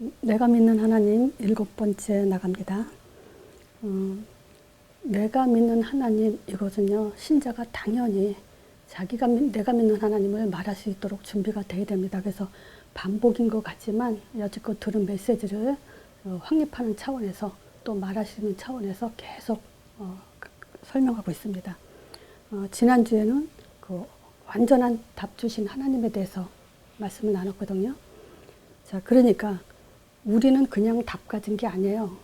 내가 믿는 하나님 7번째 나갑니다. 내가 믿는 하나님, 이것은요, 신자가 당연히 내가 믿는 하나님을 말할 수 있도록 준비가 돼야 됩니다. 그래서 반복인 것 같지만 여지껏 들은 메시지를 확립하는 차원에서 또 말하시는 차원에서 계속 설명하고 있습니다. 지난주에는 그 완전한 답 주신 하나님에 대해서 말씀을 나눴거든요. 자, 그러니까 우리는 그냥 답 가진 게 아니에요.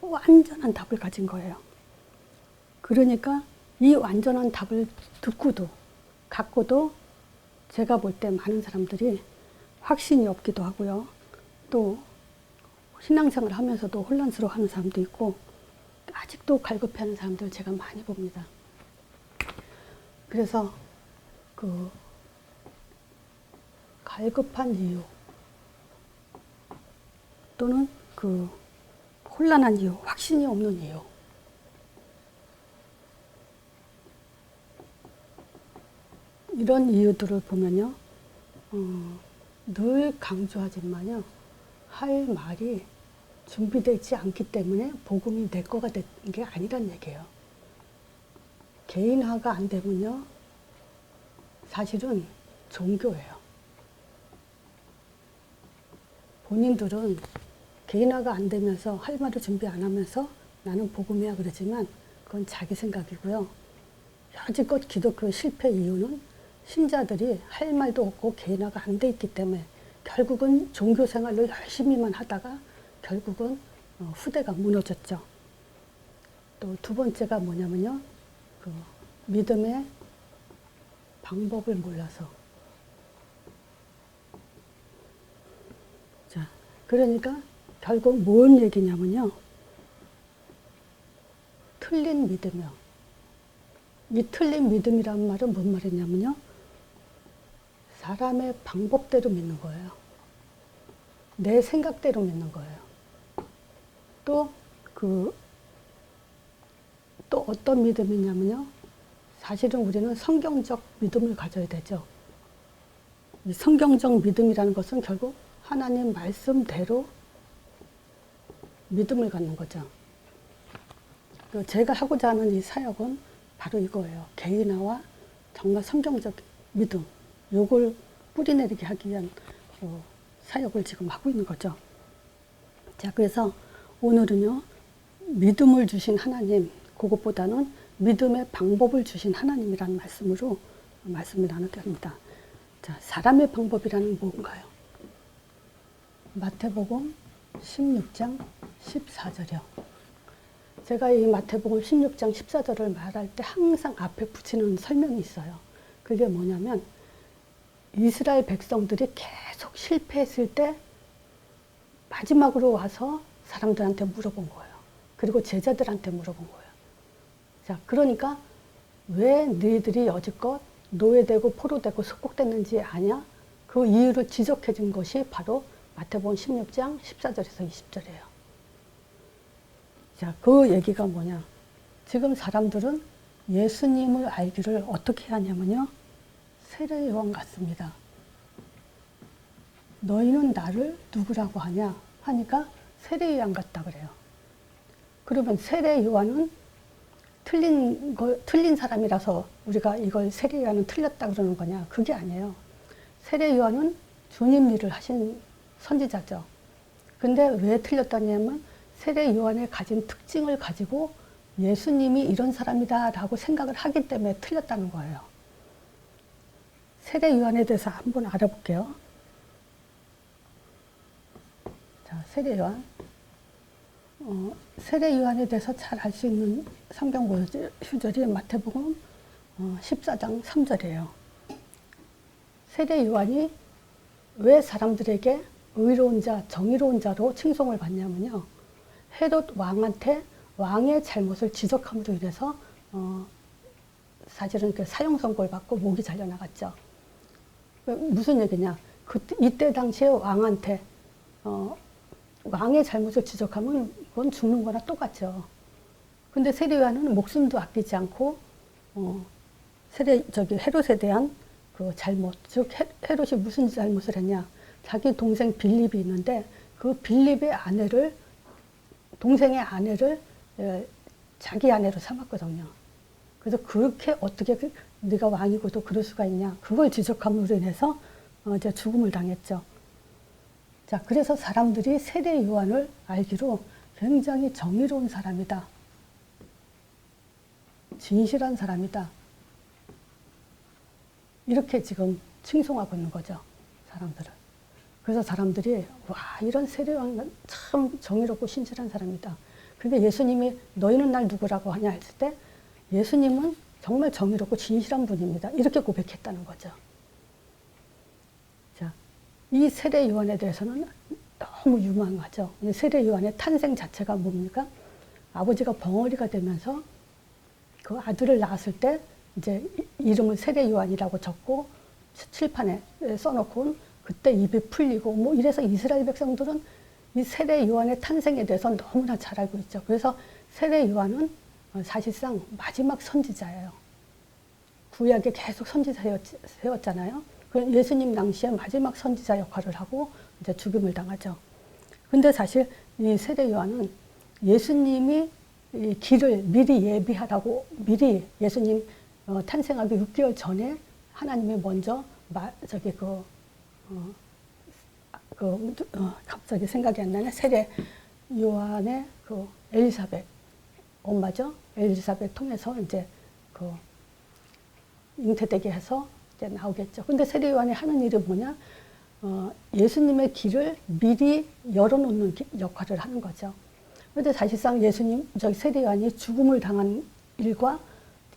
완전한 답을 가진 거예요. 그러니까 이 완전한 답을 갖고도 제가 볼 때 많은 사람들이 확신이 없기도 하고요. 또 신앙생활을 하면서도 혼란스러워하는 사람도 있고 아직도 갈급해하는 사람들 제가 많이 봅니다. 그래서 그 갈급한 이유 또는 그 혼란한 이유, 확신이 없는 이유, 이런 이유들을 보면요, 늘 강조하지만요, 할 말이 준비되지 않기 때문에 복음이 내 거가 된 게 아니란 얘기예요. 개인화가 안 되면요, 사실은 종교예요. 본인들은 개인화가 안 되면서 할 말을 준비 안 하면서 나는 복음이야 그러지만 그건 자기 생각이고요. 여지껏 기독교 실패 이유는 신자들이 할 말도 없고 개인화가 안 돼 있기 때문에 결국은 종교 생활을 열심히만 하다가 결국은 후대가 무너졌죠. 또 두 번째가 뭐냐면요, 그 믿음의 방법을 몰라서. 자, 그러니까 결국 뭔 얘기냐면요, 틀린 믿음이요. 이 틀린 믿음이란 말은 뭔 말이냐면요, 사람의 방법대로 믿는 거예요. 내 생각대로 믿는 거예요. 또 어떤 믿음이냐면요, 사실은 우리는 성경적 믿음을 가져야 되죠. 이 성경적 믿음이라는 것은 결국 하나님 말씀대로 믿음을 갖는 거죠. 제가 하고자 하는 이 사역은 바로 이거예요. 개인화와 정말 성경적 믿음, 요걸 뿌리내리게 하기 위한 사역을 지금 하고 있는 거죠. 자, 그래서 오늘은요, 믿음을 주신 하나님, 그것보다는 믿음의 방법을 주신 하나님이라는 말씀으로 말씀을 나누게 합니다. 자, 사람의 방법이라는 뭔가요? 마태복음 16장 14절이요. 제가 이 마태복음 16장 14절을 말할 때 항상 앞에 붙이는 설명이 있어요. 그게 뭐냐면 이스라엘 백성들이 계속 실패했을 때 마지막으로 와서 사람들한테 물어본 거예요. 그리고 제자들한테 물어본 거예요. 자, 그러니까 왜 너희들이 여지껏 노예되고 포로되고 속국됐는지 아냐? 그 이유를 지적해 준 것이 바로 마태복음 16장 14절에서 20절이에요. 자, 그 얘기가 뭐냐? 지금 사람들은 예수님을 알기를 어떻게 하냐면요, 세례 요한 같습니다. 너희는 나를 누구라고 하냐? 하니까 세례 요한 같다 그래요. 그러면 세례 요한은 틀린 사람이라서 우리가 이걸 세례 요한은 틀렸다 그러는 거냐? 그게 아니에요. 세례 요한은 주님 일을 하신 선지자죠. 근데 왜 틀렸다냐면 세례 요한의 가진 특징을 가지고 예수님이 이런 사람이다 라고 생각을 하기 때문에 틀렸다는 거예요. 세례 요한에 대해서 한번 알아볼게요. 자, 세례 요한. 세례 요한에 대해서 잘 알 수 있는 성경 구절이 마태복음 14장 3절이에요. 세례 요한이 왜 사람들에게 의로운 자, 정의로운 자로 칭송을 받냐면요, 헤롯 왕한테 왕의 잘못을 지적함으로 인해서 사실은 그 사형 선고를 받고 목이 잘려나갔죠. 무슨 얘기냐? 이때 당시에 왕한테 왕의 잘못을 지적하면 그건 죽는 거나 똑같죠. 근데 세례 요한은 목숨도 아끼지 않고 헤롯에 대한 그 잘못, 즉 헤롯이 무슨 잘못을 했냐? 자기 동생 빌립이 있는데 그 빌립의 아내를, 동생의 아내를 자기 아내로 삼았거든요. 그래서 그렇게 어떻게 네가 왕이고도 그럴 수가 있냐. 그걸 지적함으로 인해서 이제 죽음을 당했죠. 자, 그래서 사람들이 세례 요한을 알기로 굉장히 정의로운 사람이다. 진실한 사람이다. 이렇게 지금 칭송하고 있는 거죠. 사람들을. 그래서 사람들이 와, 이런 세례 요한은 참 정의롭고 신실한 사람이다. 근데 예수님이 너희는 날 누구라고 하냐 했을 때 예수님은 정말 정의롭고 진실한 분입니다. 이렇게 고백했다는 거죠. 자, 이 세례 요한에 대해서는 너무 유망하죠. 세례 요한의 탄생 자체가 뭡니까? 아버지가 벙어리가 되면서 그 아들을 낳았을 때 이제 이름을 세례 요한이라고 적고 칠판에 써놓고 그때 입이 풀리고 뭐 이래서 이스라엘 백성들은 이 세례 요한의 탄생에 대해서 너무나 잘 알고 있죠. 그래서 세례 요한은 사실상 마지막 선지자예요. 구약에 계속 선지자 세웠잖아요. 예수님 당시에 마지막 선지자 역할을 하고 이제 죽임을 당하죠. 근데 사실 이 세례 요한은 예수님이 이 길을 미리 예비하라고 미리 예수님 탄생하기 6개월 전에 하나님이 먼저 갑자기 생각이 안 나네. 세례 요한의 그 엘리사벳 엄마죠. 엘리사벳 통해서 이제 그 잉태되게 해서 이제 나오겠죠. 근데 세례 요한이 하는 일이 뭐냐? 예수님의 길을 미리 열어놓는 역할을 하는 거죠. 그런데 사실상 세례 요한이 죽음을 당한 일과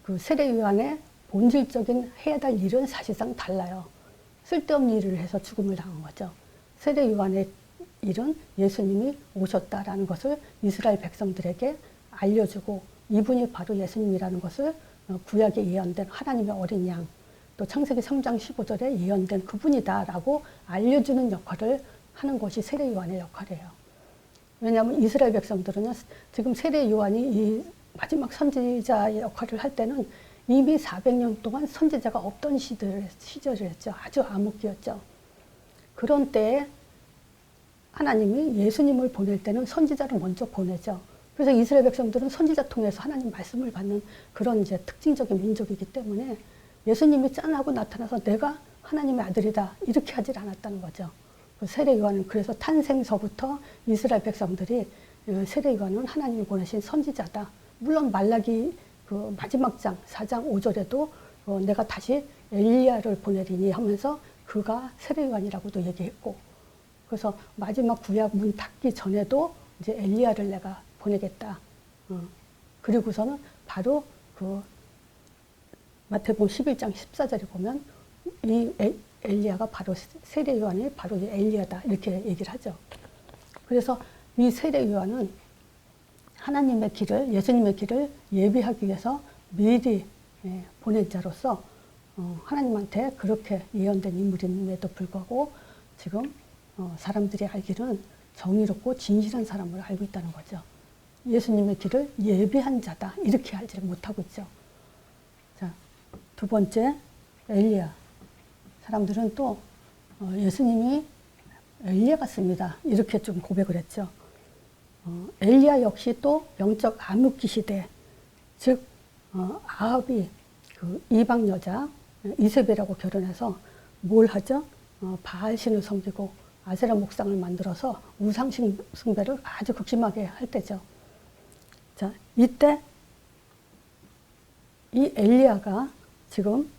그 세례 요한의 본질적인 해야 될 일은 사실상 달라요. 쓸데없는 일을 해서 죽음을 당한 거죠. 세례 요한의 일은 예수님이 오셨다라는 것을 이스라엘 백성들에게 알려주고 이분이 바로 예수님이라는 것을 구약에 예언된 하나님의 어린 양, 또 창세기 3장 15절에 예언된 그분이다라고 알려주는 역할을 하는 것이 세례 요한의 역할이에요. 왜냐하면 이스라엘 백성들은요, 지금 세례 요한이 이 마지막 선지자 역할을 할 때는 이미 400년 동안 선지자가 없던 시절이었죠. 아주 암흑기였죠. 그런 때에 하나님이 예수님을 보낼 때는 선지자를 먼저 보내죠. 그래서 이스라엘 백성들은 선지자 통해서 하나님 말씀을 받는 그런 이제 특징적인 민족이기 때문에 예수님이 짠하고 나타나서 내가 하나님의 아들이다 이렇게 하질 않았다는 거죠. 세례 요한은 그래서 탄생서부터 이스라엘 백성들이 세례 요한은 하나님이 보내신 선지자다. 물론 말라기 그 마지막 장 4장 5절에도 내가 다시 엘리야를 보내리니 하면서 그가 세례 요한이라고도 얘기했고, 그래서 마지막 구약 문 닫기 전에도 이제 엘리야를 내가 보내겠다. 그리고서는 바로 그 마태복음 11장 14절에 보면 이 엘리야가 바로 세례 요한이 바로 엘리야다 이렇게 얘기를 하죠. 그래서 이 세례 요한은 하나님의 길을, 예수님의 길을 예비하기 위해서 미리 보낸 자로서 하나님한테 그렇게 예언된 인물임에도 불구하고 지금 사람들이 알기는 정의롭고 진실한 사람으로 알고 있다는 거죠. 예수님의 길을 예비한 자다 이렇게 알지 못하고 있죠. 자, 두 번째 엘리야. 사람들은 또 예수님이 엘리야 같습니다 이렇게 좀 고백을 했죠. 엘리야 역시 또 영적 암흑기 시대, 즉 아합이 그 이방 여자 이세벨하고 결혼해서 뭘 하죠? 바알 신을 섬기고 아세라 목상을 만들어서 우상 숭배를 아주 극심하게 할 때죠. 자, 이때 이 엘리야가 지금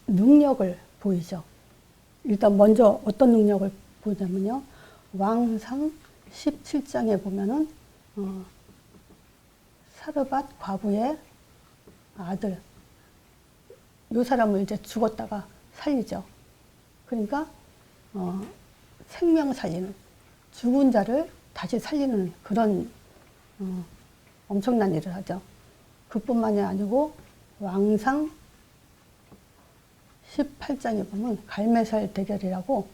능력을 보이죠. 일단 먼저 어떤 능력을 보냐면요. 왕상 17장에 보면은 사르밧 과부의 아들, 이 사람을 이제 죽었다가 살리죠. 그러니까 생명 살리는, 죽은 자를 다시 살리는 그런 엄청난 일을 하죠. 그뿐만이 아니고 왕상 18장에 보면 갈메살 대결이라고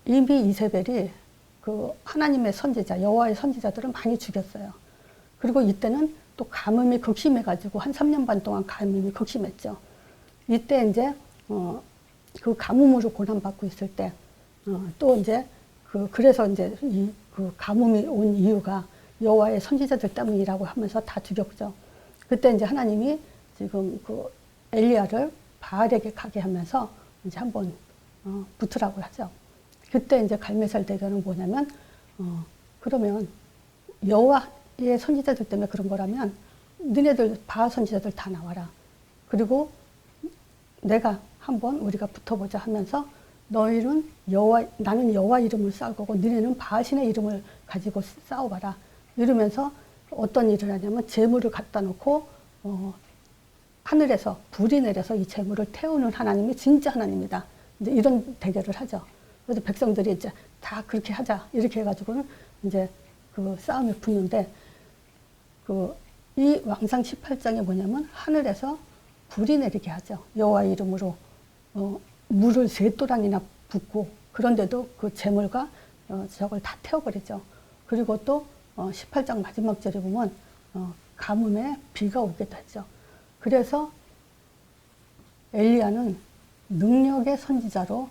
이미 이세벨이 그 하나님의 선지자, 여호와의 선지자들을 많이 죽였어요. 그리고 이때는 또 가뭄이 극심해가지고 한 3년 반 동안 가뭄이 극심했죠. 이때 이제 그 가뭄으로 고난받고 있을 때 또 이제 그래서 이제 그 가뭄이 온 이유가 여호와의 선지자들 때문이라고 하면서 다 죽였죠. 그때 이제 하나님이 지금 그 엘리야를 바알에게 가게 하면서 이제 한번 붙으라고 하죠. 그때 이제 갈멜살 대교는 뭐냐면 그러면 여호와의 선지자들 때문에 그런 거라면 너네들 바알 선지자들 다 나와라. 그리고 내가 한번 우리가 붙어보자 하면서 너희는 나는 여호와 이름을 쌓을 거고 너네는 바알 신의 이름을 가지고 싸워봐라. 이러면서 어떤 일을 하냐면 재물을 갖다 놓고 하늘에서 불이 내려서 이 재물을 태우는 하나님이 진짜 하나님이다. 이제 이런 대결을 하죠. 그래서 백성들이 이제 다 그렇게 하자 이렇게 해가지고는 이제 그 싸움이 붙는데 이 왕상 18장이 뭐냐면 하늘에서 불이 내리게 하죠. 여호와 이름으로 물을 3도란이나 붓고 그런데도 그 재물과 저걸 다 태워버리죠. 그리고 또 18장 마지막 절에 보면 가뭄에 비가 오기도 하죠. 그래서 엘리야는 능력의 선지자로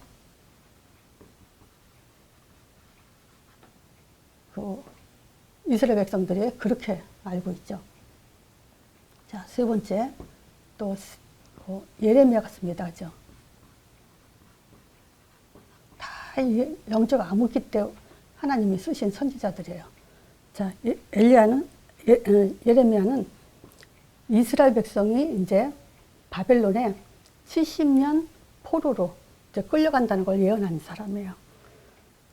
이스라엘 백성들이 그렇게 알고 있죠. 자, 세 번째 또 예레미야 같습니다. 그죠? 다 영적 암흑기 때 하나님이 쓰신 선지자들이에요. 자, 예레미야는 이스라엘 백성이 이제 바벨론에 70년 포로로 이제 끌려간다는 걸 예언한 사람이에요.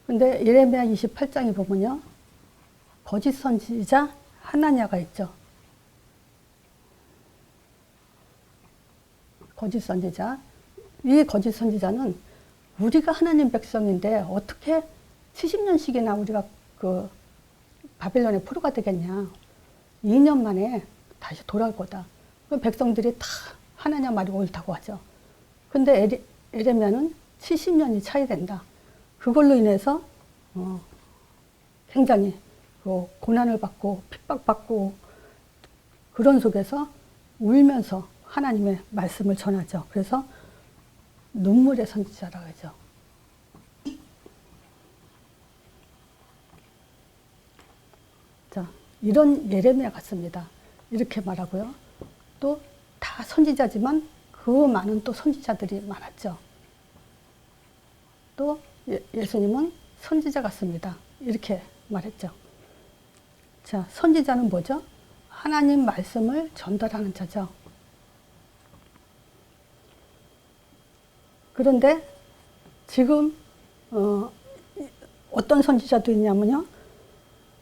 근데 예레미야 28장에 보면요. 거짓 선지자 하나냐가 있죠. 거짓 선지자. 이 거짓 선지자는 우리가 하나님 백성인데 어떻게 70년씩이나 우리가 그 바벨론의 포로가 되겠냐. 2년 만에 다시 돌아올 거다. 그 백성들이 다 하나냐 말이 옳다고 하죠. 근데 예레미야는 70년이 차이된다. 그걸로 인해서 굉장히 고난을 받고 핍박받고 그런 속에서 울면서 하나님의 말씀을 전하죠. 그래서 눈물의 선지자라고 하죠. 자, 이런 예레미야 같습니다. 이렇게 말하고요. 또 다 선지자지만 그 많은 또 선지자들이 많았죠. 또 예수님은 선지자 같습니다. 이렇게 말했죠. 자, 선지자는 뭐죠? 하나님 말씀을 전달하는 자죠. 그런데 지금 어떤 선지자도 있냐면요.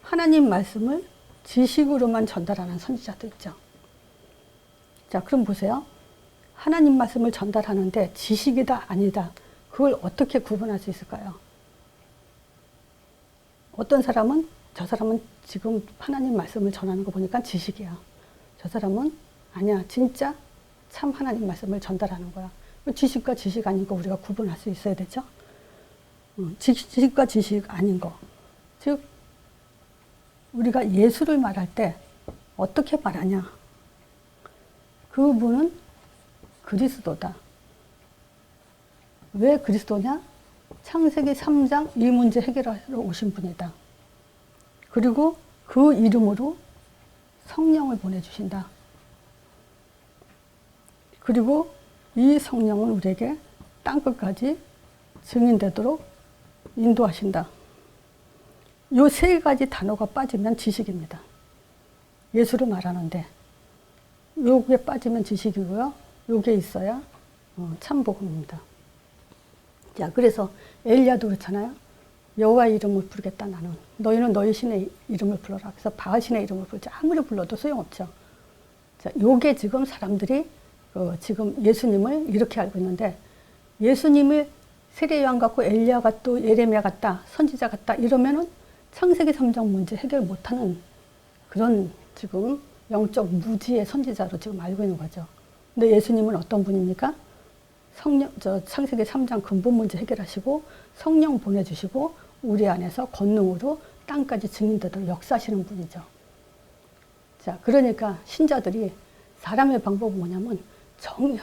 하나님 말씀을 지식으로만 전달하는 선지자도 있죠. 자, 그럼 보세요. 하나님 말씀을 전달하는데 지식이다 아니다. 그걸 어떻게 구분할 수 있을까요? 어떤 사람은 저 사람은 지금 하나님 말씀을 전하는 거 보니까 지식이야. 저 사람은 아니야. 진짜 참 하나님 말씀을 전달하는 거야. 지식과 지식 아닌 거 우리가 구분할 수 있어야 되죠. 지식과 지식 아닌 거. 즉 우리가 예수를 말할 때 어떻게 말하냐. 그분은 그리스도다. 왜 그리스도냐? 창세기 3장 이 문제 해결하러 오신 분이다. 그리고 그 이름으로 성령을 보내주신다. 그리고 이 성령은 우리에게 땅끝까지 증인되도록 인도하신다. 이 3가지 단어가 빠지면 지식입니다. 예수를 말하는데 요게 빠지면 지식이고요. 요게 있어야 참복음입니다. 자, 그래서 엘리야도 그렇잖아요. 여호와의 이름을 부르겠다 나는. 너희는 너희 신의 이름을 불러라. 그래서 바알 신의 이름을 부르지. 아무리 불러도 소용없죠. 자, 요게 지금 사람들이 지금 예수님을 이렇게 알고 있는데 예수님을 세례요한 같고 엘리야 같고 예레미야 같다. 선지자 같다. 이러면은 창세기 3장 문제 해결 못하는 그런 지금 영적 무지의 선지자로 지금 알고 있는 거죠. 근데 예수님은 어떤 분입니까? 창세기 3장 근본 문제 해결하시고 성령 보내주시고 우리 안에서 권능으로 땅까지 증인되도록 역사하시는 분이죠. 자, 그러니까 신자들이 사람의 방법은 뭐냐면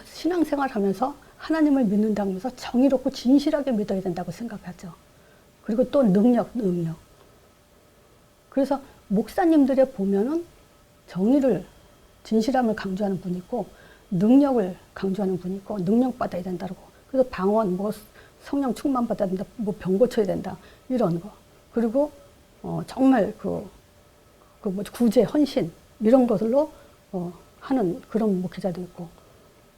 신앙생활 하면서 하나님을 믿는다면서 정의롭고 진실하게 믿어야 된다고 생각하죠. 그리고 또 능력. 그래서 목사님들에 보면은 정의를, 진실함을 강조하는 분이 있고 능력을 강조하는 분이 있고 능력 받아야 된다고. 그래서 방언, 뭐 성령 충만 받아야 된다, 뭐 병 고쳐야 된다 이런 거. 그리고 정말 뭐 구제, 헌신 이런 것들로 하는 그런 목회자도 있고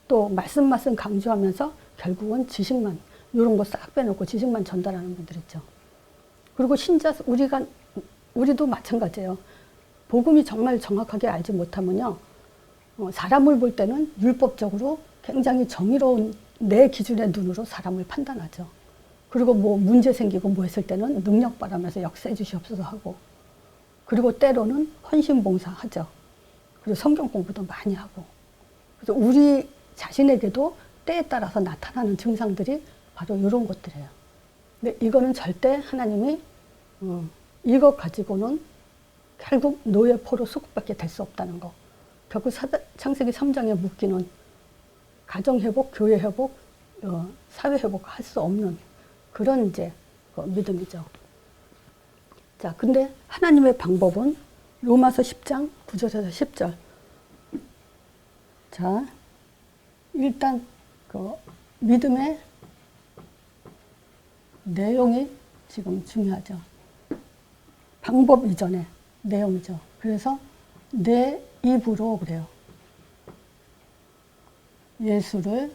또 말씀 강조하면서 결국은 지식만 이런 거 싹 빼놓고 지식만 전달하는 분들 있죠. 그리고 신자 우리도 마찬가지예요. 복음이 정말 정확하게 알지 못하면요, 사람을 볼 때는 율법적으로 굉장히 정의로운 내 기준의 눈으로 사람을 판단하죠. 그리고 뭐 문제 생기고 뭐 했을 때는 능력 바라면서 역사해 주시옵소서 하고, 그리고 때로는 헌신봉사 하죠. 그리고 성경 공부도 많이 하고. 그래서 우리 자신에게도 때에 따라서 나타나는 증상들이 바로 이런 것들이에요. 근데 이거는 절대 하나님이 이것 가지고는 결국 노예 포로 수급밖에 될 수 없다는 거. 결국 창세기 3장에 묶이는 가정회복, 교회회복, 사회회복 할 수 없는 그런 이제 믿음이죠. 자, 근데 하나님의 방법은 로마서 10장 9절에서 10절. 자, 일단 믿음의 내용이 지금 중요하죠. 방법 이전에 내용이죠. 그래서 내 입으로 그래요. 예수를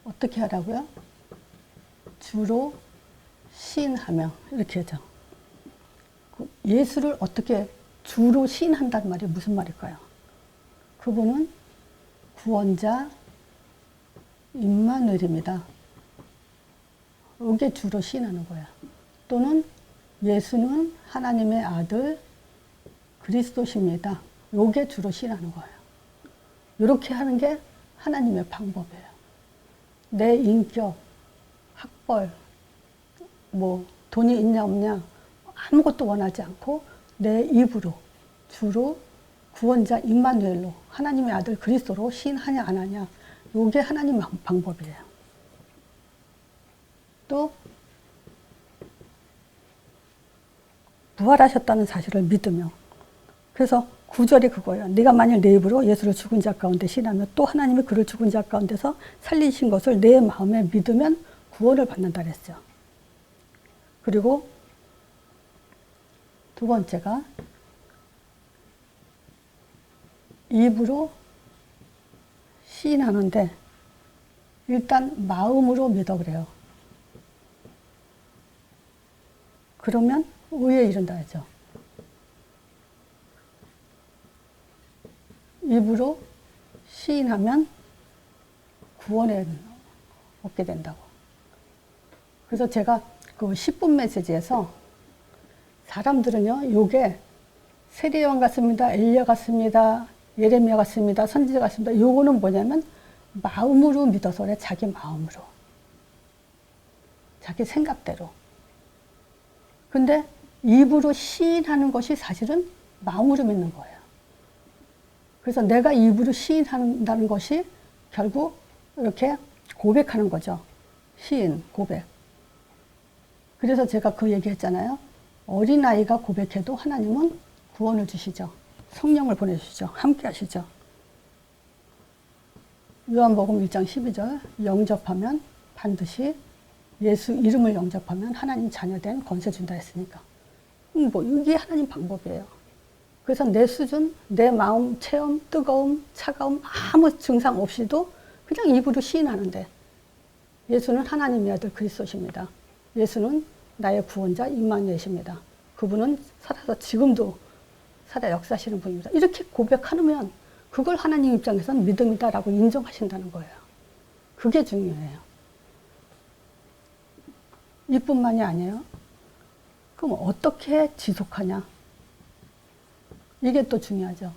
어떻게 하라고요? 주로 시인하며 이렇게 하죠. 예수를 어떻게 주로 시인한다는 말이 무슨 말일까요? 그분은 구원자 임마누엘입니다. 이게 주로 시인하는 거야. 또는 예수는 하나님의 아들 그리스도십니다. 이게 주로 시인하는 거예요. 이렇게 하는 게 하나님의 방법이에요. 내 인격, 학벌, 뭐 돈이 있냐 없냐 아무것도 원하지 않고 내 입으로 주로 구원자 임마누엘로 하나님의 아들 그리스도로 시인하냐 안 하냐, 이게 하나님의 방법이에요. 또 부활하셨다는 사실을 믿으며, 그래서 9절이 그거예요. 네가 만일 내 입으로 예수를 죽은 자 가운데 시인하며 또 하나님이 그를 죽은 자 가운데서 살리신 것을 내 마음에 믿으면 구원을 받는다 그랬죠. 그리고 두 번째가 입으로 시인하는데 일단 마음으로 믿어 그래요. 그러면 의에 이른다 하죠. 입으로 시인하면 구원을 얻게 된다고. 그래서 제가 그 10분 메시지에서 사람들은요, 요게 세례요한 같습니다, 엘리야 같습니다, 예레미야 같습니다, 선지자 같습니다. 요거는 뭐냐면 마음으로 믿어서 그래. 자기 마음으로. 자기 생각대로. 근데 입으로 시인하는 것이 사실은 마음으로 믿는 거예요. 그래서 내가 입으로 시인한다는 것이 결국 이렇게 고백하는 거죠. 시인, 고백. 그래서 제가 그 얘기 했잖아요. 어린아이가 고백해도 하나님은 구원을 주시죠. 성령을 보내주시죠. 함께 하시죠. 요한복음 1장 12절 영접하면 반드시 예수 이름을 영접하면 하나님 자녀된 권세 준다 했으니까. 뭐 이게 하나님 방법이에요. 그래서 내 수준, 내 마음 체험, 뜨거움, 차가움 아무 증상 없이도 그냥 입으로 시인하는데 예수는 하나님의 아들 그리스도십니다. 예수는 나의 구원자 임마누엘이십니다. 그분은 살아서 지금도 살아 역사하시는 분입니다. 이렇게 고백하면 그걸 하나님 입장에서는 믿음이다라고 인정하신다는 거예요. 그게 중요해요. 이뿐만이 아니에요. 그럼 어떻게 지속하냐? 이게 또 중요하죠.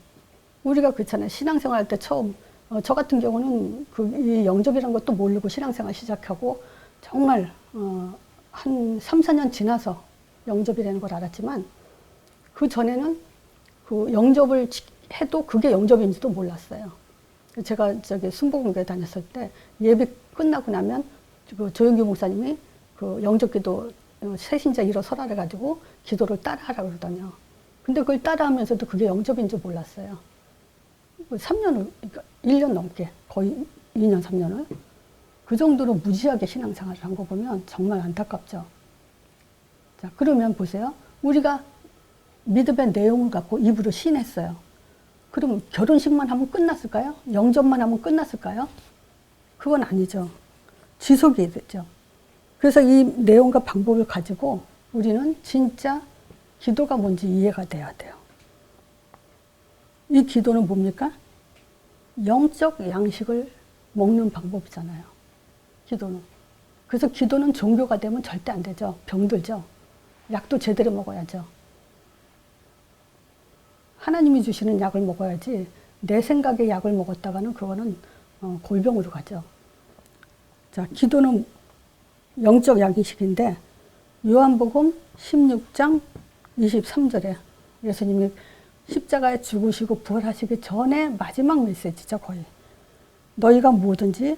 우리가 그렇잖아요. 신앙생활 할 때 처음 저 같은 경우는 이 영접이라는 것도 모르고 신앙생활 시작하고 정말 한 3, 4년 지나서 영접이라는 걸 알았지만 그 전에는 그 영접을 해도 그게 영접인지도 몰랐어요. 제가 저기 순복음교회 다녔을 때 예배 끝나고 나면 그 조영규 목사님이 그 영접기도 새신자 일어서라 해가지고 기도를 따라하라 그러더니요. 근데 그걸 따라하면서도 그게 영접인 줄 몰랐어요. 3년을, 그러니까 1년 넘게, 거의 2년, 3년을. 그 정도로 무지하게 신앙생활을 한 거 보면 정말 안타깝죠. 자, 그러면 보세요. 우리가 믿음의 내용을 갖고 입으로 시인했어요. 그럼 결혼식만 하면 끝났을까요? 영접만 하면 끝났을까요? 그건 아니죠. 지속이 되죠. 그래서 이 내용과 방법을 가지고 우리는 진짜 기도가 뭔지 이해가 돼야 돼요. 이 기도는 뭡니까? 영적 양식을 먹는 방법이잖아요. 기도는. 그래서 기도는 종교가 되면 절대 안 되죠. 병들죠. 약도 제대로 먹어야죠. 하나님이 주시는 약을 먹어야지 내 생각의 약을 먹었다가는 그거는 골병으로 가죠. 자, 기도는 영적 양식인데 요한복음 16장 23절에 예수님이 십자가에 죽으시고 부활하시기 전에 마지막 메시지죠, 거의. 너희가 뭐든지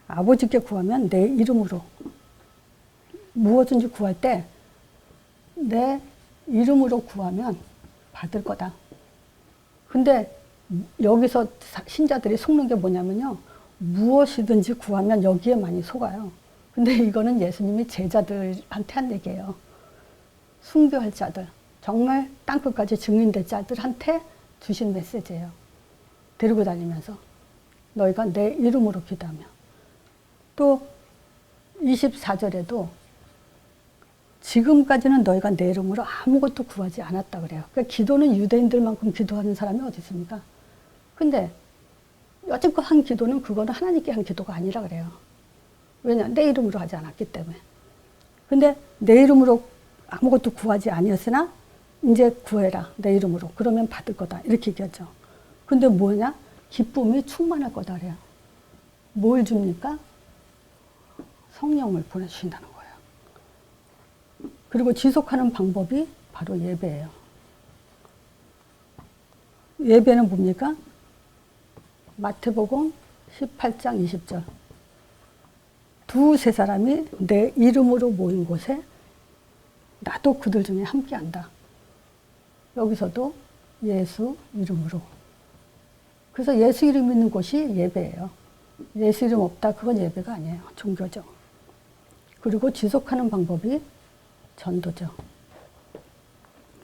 아버지께 구하면 내 이름으로, 무엇든지 구할 때 내 이름으로 구하면 받을 거다. 근데 여기서 신자들이 속는 게 뭐냐면요. 무엇이든지 구하면 여기에 많이 속아요. 근데 이거는 예수님이 제자들한테 한 얘기예요. 순교할 자들, 정말 땅끝까지 증인될 자들한테 주신 메시지예요. 데리고 다니면서 너희가 내 이름으로 기도하며. 또 24절에도 지금까지는 너희가 내 이름으로 아무것도 구하지 않았다 그래요. 그러니까 기도는 유대인들만큼 기도하는 사람이 어디 있습니까? 근데 여지껏 한 기도는 그거는 하나님께 한 기도가 아니라 그래요. 왜냐? 내 이름으로 하지 않았기 때문에. 근데 내 이름으로 아무것도 구하지 아니었으나 이제 구해라. 내 이름으로. 그러면 받을 거다. 이렇게 얘기하죠. 근데 뭐냐? 기쁨이 충만할 거다 그래요. 뭘 줍니까? 성령을 보내주신다는 거예요. 그리고 지속하는 방법이 바로 예배예요. 예배는 뭡니까? 마태복음 18장 20절. 두세 사람이 내 이름으로 모인 곳에 나도 그들 중에 함께한다. 여기서도 예수 이름으로. 그래서 예수 이름 있는 곳이 예배예요. 예수 이름 없다, 그건 예배가 아니에요. 종교죠. 그리고 지속하는 방법이 전도죠.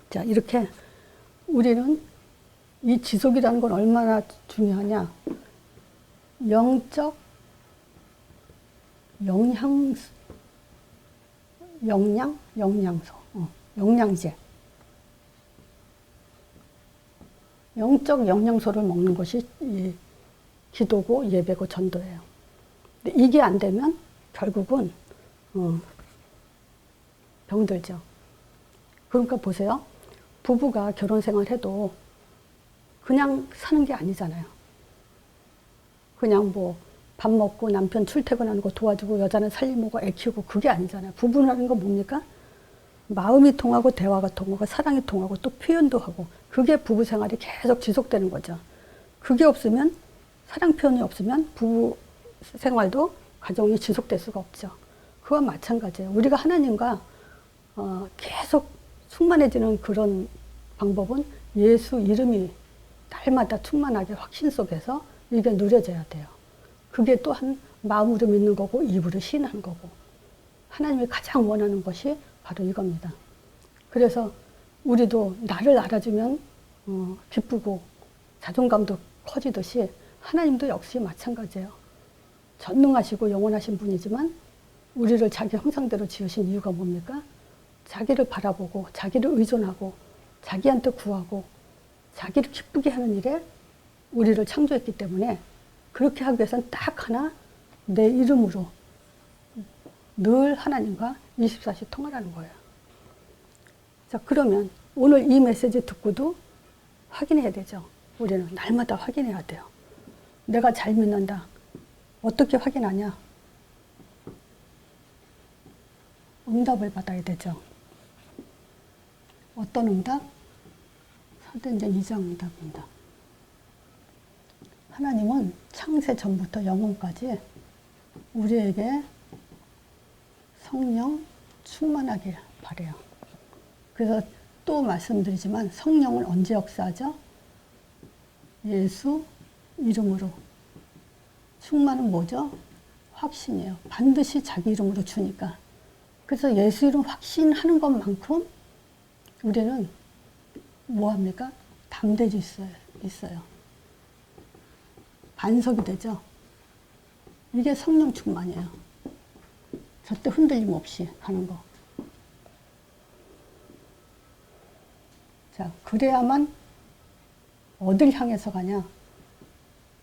자, 이렇게 우리는 이 지속이라는 건 얼마나 중요하냐. 영적 영양제. 영적 영양소를 먹는 것이 이 기도고 예배고 전도예요. 근데 이게 안 되면 결국은 병들죠. 그러니까 보세요. 부부가 결혼 생활해도 그냥 사는 게 아니잖아요. 그냥 뭐 밥 먹고 남편 출퇴근하는 거 도와주고 여자는 살림하고 애 키우고 그게 아니잖아요. 부부라는 건 뭡니까? 마음이 통하고 대화가 통하고 사랑이 통하고 또 표현도 하고 그게 부부 생활이 계속 지속되는 거죠. 그게 없으면 사랑 표현이 없으면 부부 생활도 가정이 지속될 수가 없죠. 그와 마찬가지예요. 우리가 하나님과 계속 충만해지는 그런 방법은 예수 이름이 날마다 충만하게 확신 속에서 이게 누려져야 돼요. 그게 또한 마음으로 믿는 거고 입으로 시인하는 거고 하나님이 가장 원하는 것이 바로 이겁니다. 그래서 우리도 나를 알아주면 기쁘고 자존감도 커지듯이 하나님도 역시 마찬가지예요. 전능하시고 영원하신 분이지만 우리를 자기 형상대로 지으신 이유가 뭡니까? 자기를 바라보고 자기를 의존하고 자기한테 구하고 자기를 기쁘게 하는 일에 우리를 창조했기 때문에 그렇게 하기 위해서는 딱 하나 내 이름으로 늘 하나님과 24시 통화하는 거예요. 자, 그러면 오늘 이 메시지 듣고도 확인해야 되죠. 우리는 날마다 확인해야 돼요. 내가 잘 믿는다. 어떻게 확인하냐? 응답을 받아야 되죠. 어떤 응답? 사도행전 2장 응답입니다. 하나님은 창세 전부터 영원까지 우리에게 성령 충만하길 바래요. 그래서 또 말씀드리지만 성령은 언제 역사하죠? 예수 이름으로. 충만은 뭐죠? 확신이에요. 반드시 자기 이름으로 주니까. 그래서 예수 이름 확신하는 것만큼 우리는 뭐합니까? 담대히 있어요. 반석이 되죠. 이게 성령 충만이에요. 절대 흔들림 없이 하는 거. 자, 그래야만 어딜 향해서 가냐?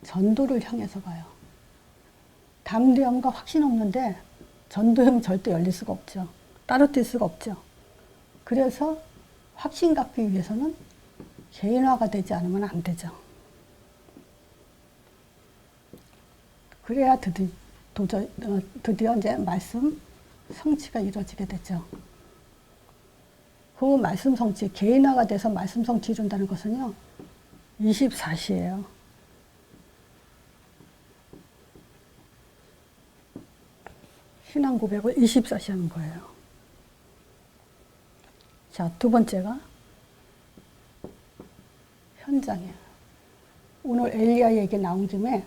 전도를 향해서 가요. 담대함과 확신 없는데 전도형은 절대 열릴 수가 없죠. 따로 뛸 수가 없죠. 그래서 확신 갖기 위해서는 개인화가 되지 않으면 안 되죠. 그래야 드디어 이제 말씀 성취가 이루어지게 되죠. 그 말씀 성취, 개인화가 돼서 말씀 성취 이룬다는 것은요, 24시예요. 신앙 고백을 24시 하는 거예요. 자, 두 번째가 현장이에요. 오늘 엘리야 얘기 나온 김에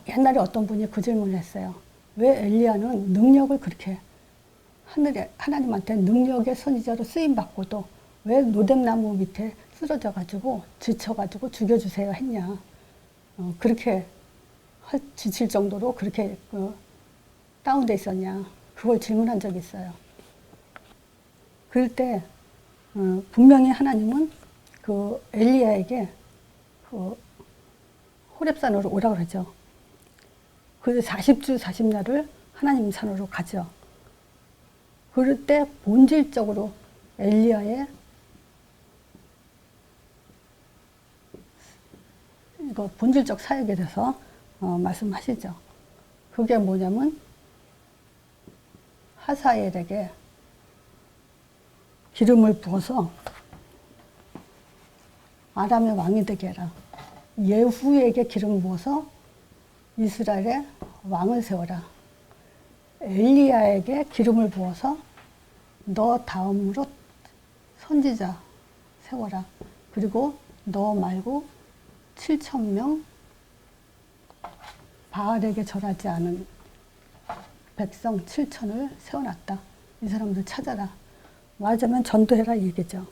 옛날에 어떤 분이 그 질문을 했어요. 왜 엘리야는 능력을 그렇게 하나님한테 능력의 선지자로 쓰임받고도 왜 노뎀나무 밑에 쓰러져가지고 지쳐가지고 죽여주세요 했냐. 그렇게 지칠 정도로 그렇게 다운돼 있었냐. 그걸 질문한 적이 있어요. 그럴 때 분명히 하나님은 그 엘리야에게 그 호렙산으로 오라고 그러죠. 그래서 40주 40날을 하나님 산으로 가죠. 그럴 때 본질적으로 엘리야의 이거 본질적 사역에 대해서 말씀하시죠. 그게 뭐냐면 하사엘에게 기름을 부어서 아람의 왕이 되게 해라. 예후에게 기름을 부어서 이스라엘의 왕을 세워라. 엘리야에게 기름을 부어서 너 다음으로 선지자 세워라. 그리고 너 말고 7,000명 바알에게 절하지 않은 백성 7,000을 세워놨다. 이 사람들 찾아라. 말하자면 전도해라 이 얘기죠.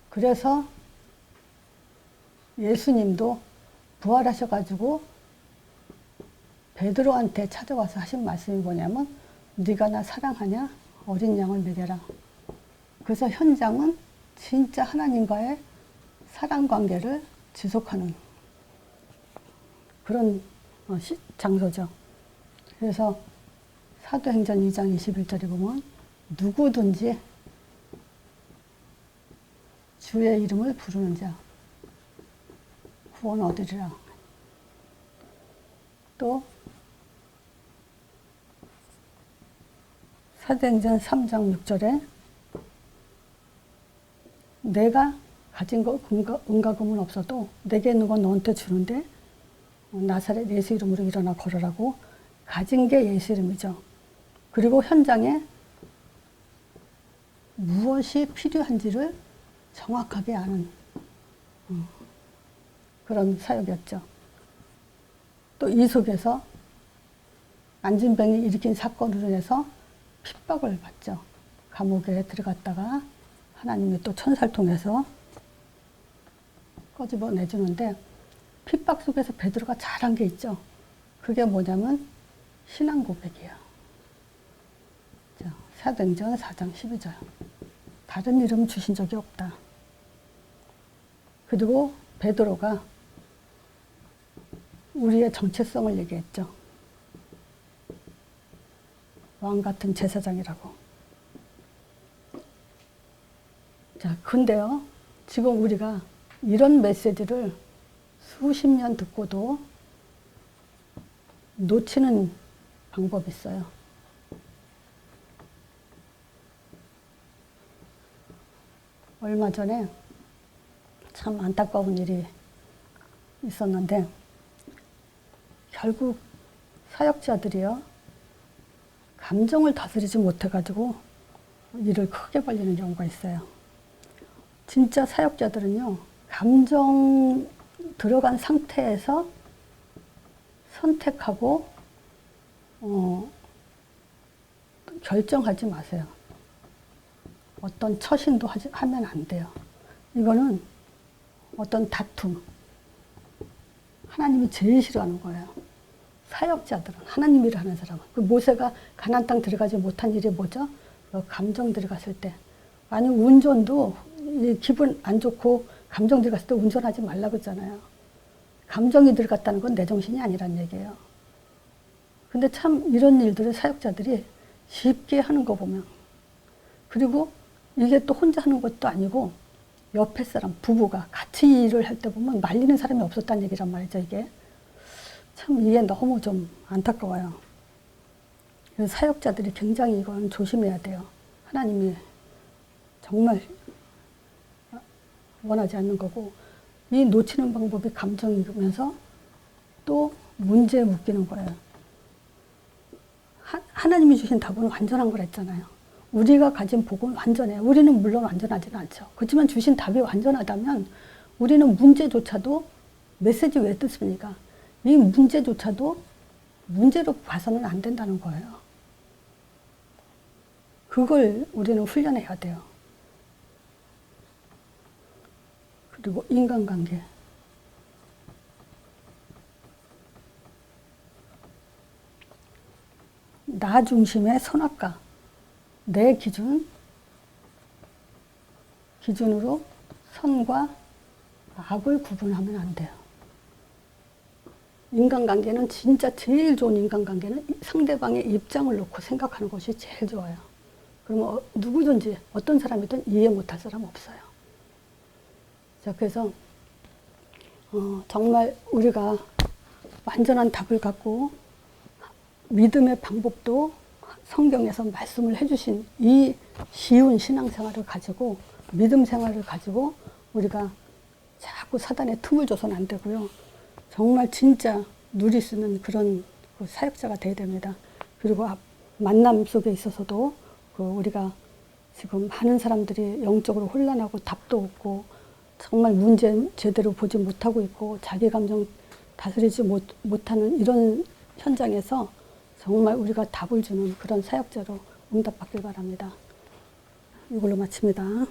그래서 예수님도 부활하셔가지고 베드로한테 찾아와서 하신 말씀이 뭐냐면 네가 나 사랑하냐? 어린 양을 먹여라. 그래서 현장은 진짜 하나님과의 사랑 관계를 지속하는 그런 장소죠. 그래서 사도행전 2장 21절에 보면 누구든지 주의 이름을 부르는 자 구원 얻으리라. 또 사도행전 3장 6절에 내가 가진 것 은과 금은 없어도 내게 있는 건 너한테 주는데 나사렛 예수 이름으로 일어나 걸으라고. 가진 게 예수 이름이죠. 그리고 현장에 무엇이 필요한지를 정확하게 아는 그런 사역이었죠. 또 이 속에서 안진병이 일으킨 사건으로 인해서 핍박을 받죠. 감옥에 들어갔다가 하나님이 또 천사를 통해서 꺼집어 내주는데 핍박 속에서 베드로가 잘한 게 있죠. 그게 뭐냐면 신앙 고백이에요. 자, 사도행전 4장 12절. 다른 이름 주신 적이 없다. 그리고 베드로가 우리의 정체성을 얘기했죠. 왕 같은 제사장이라고. 자, 근데요, 지금 우리가 이런 메시지를 수십 년 듣고도 놓치는 방법이 있어요. 얼마 전에 참 안타까운 일이 있었는데 결국 사역자들이요, 감정을 다스리지 못해가지고 일을 크게 벌리는 경우가 있어요. 진짜 사역자들은요, 감정 들어간 상태에서 선택하고 결정하지 마세요. 어떤 처신도 하면 안 돼요. 이거는 어떤 다툼, 하나님이 제일 싫어하는 거예요. 사역자들은, 하나님 일을 하는 사람은. 그 모세가 가나안 땅 들어가지 못한 일이 뭐죠? 감정 들어갔을 때. 아니, 운전도 기분 안 좋고 감정 들어갔을 때 운전하지 말라고 했잖아요. 감정이 들어갔다는 건 내 정신이 아니란 얘기예요. 근데 참 이런 일들을 사역자들이 쉽게 하는 거 보면, 그리고 이게 또 혼자 하는 것도 아니고 옆에 사람, 부부가 같이 일을 할 때 보면 말리는 사람이 없었다는 얘기란 말이죠, 이게. 참 이게 너무 좀 안타까워요. 그래서 사역자들이 굉장히 이건 조심해야 돼요. 하나님이 정말 원하지 않는 거고, 이 놓치는 방법이 감정이면서 또 문제에 묶이는 거예요. 하나님이 주신 답은 완전한 거랬잖아요. 우리가 가진 복은 완전해요. 우리는 물론 완전하지는 않죠. 그렇지만 주신 답이 완전하다면 우리는 문제조차도, 메시지 왜 듣습니까? 이 문제조차도 문제로 봐서는 안 된다는 거예요. 그걸 우리는 훈련해야 돼요. 그리고 인간관계. 나 중심의 선악과, 내 기준으로 선과 악을 구분하면 안 돼요. 인간관계는 진짜 제일 좋은 인간관계는 상대방의 입장을 놓고 생각하는 것이 제일 좋아요. 그러면 누구든지 어떤 사람이든 이해 못할 사람 없어요. 자, 그래서 정말 우리가 완전한 답을 갖고 믿음의 방법도 성경에서 말씀을 해주신 이 쉬운 신앙생활을 가지고, 믿음 생활을 가지고 우리가 자꾸 사단의 틈을 줘서는 안 되고요. 정말 진짜 누릴 수 있는 그런 사역자가 돼야 됩니다. 그리고 만남 속에 있어서도 우리가 지금 많은 사람들이 영적으로 혼란하고 답도 없고 정말 문제 제대로 보지 못하고 있고 자기 감정 다스리지 못하는 이런 현장에서 정말 우리가 답을 주는 그런 사역자로 응답받길 바랍니다. 이걸로 마칩니다.